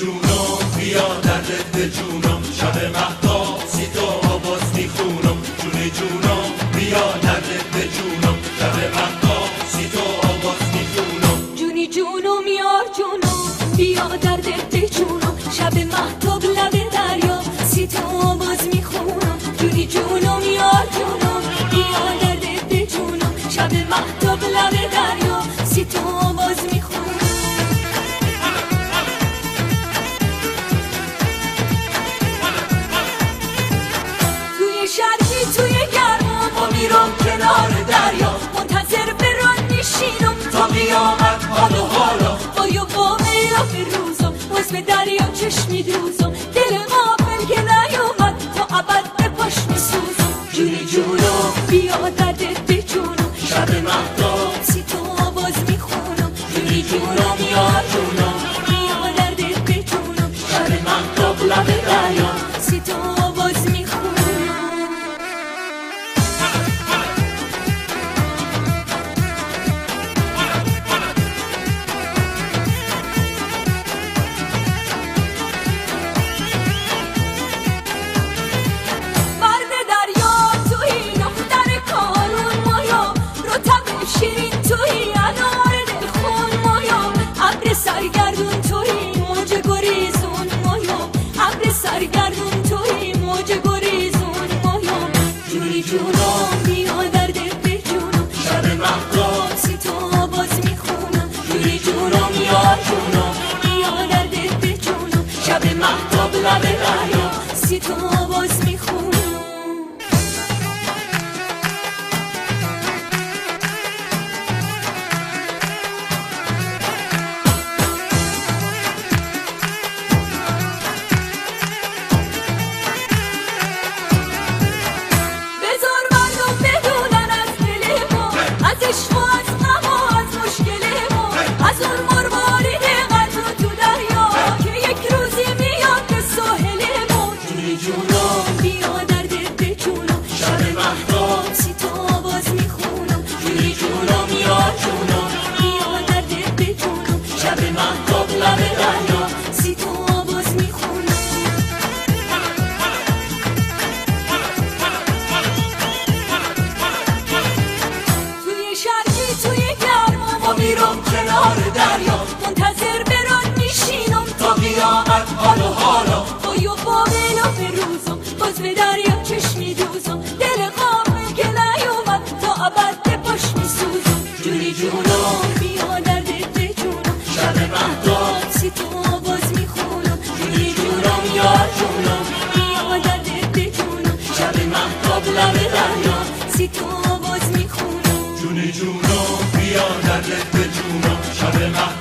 جونم بیا دردت به جونم، شب مهتاب سی تو آواز میخونم. جونم بیا دردت به جونم، شب مهتاب سی تو آواز میخونم. جونم یار جونم بیا دردت به جونم، شب مهتاب لب دریا سی تو آواز میخونم. جونم یار جونم بیا دردت به جونم، شب مهتاب لب دریا سی تو آواز میخونم. شرقی توی گرما ما میرم کنار دریا، منتظر بران میشینم تا قیامت حال و حالا. با میلا به روزم باز به دریا چشمی دوزم، دل غافل که نیومد تا ابد به پاش میسوزم. جونم بیا دردت به جونم، شب مهتاب سی تو آواز میخونم. جونم یار جونم بیا دردت به جونم، شب مهتاب لب دریا سی تو آواز میخونم. سرگردون توی موج گریزون مایم، ابر سرگردون توی موج گریزون مایم. جونم بیا دردت به جونم، شب مهتاب سی تو آواز میخونم. جونم یار جونم بیا دردت به جونم، شب مهتاب لب دریا سی تو آواز میخونم. میرم کنار دریا، منتظر بران میشینم تا قیامت حال و حالا. با میلا به روزم باز به دریا چشمی دوزم، دل غافل که نیومد تا ابد به پاش میسوزم. جونم بیا دردت به جونم، شب مهتاب سی تو آواز میخونم. جونم یار جونم بیا دردت به جونم، شب مهتاب لب دریا سی تو آواز میخونم. جونم بیا دردت به جونم، شب مهتاب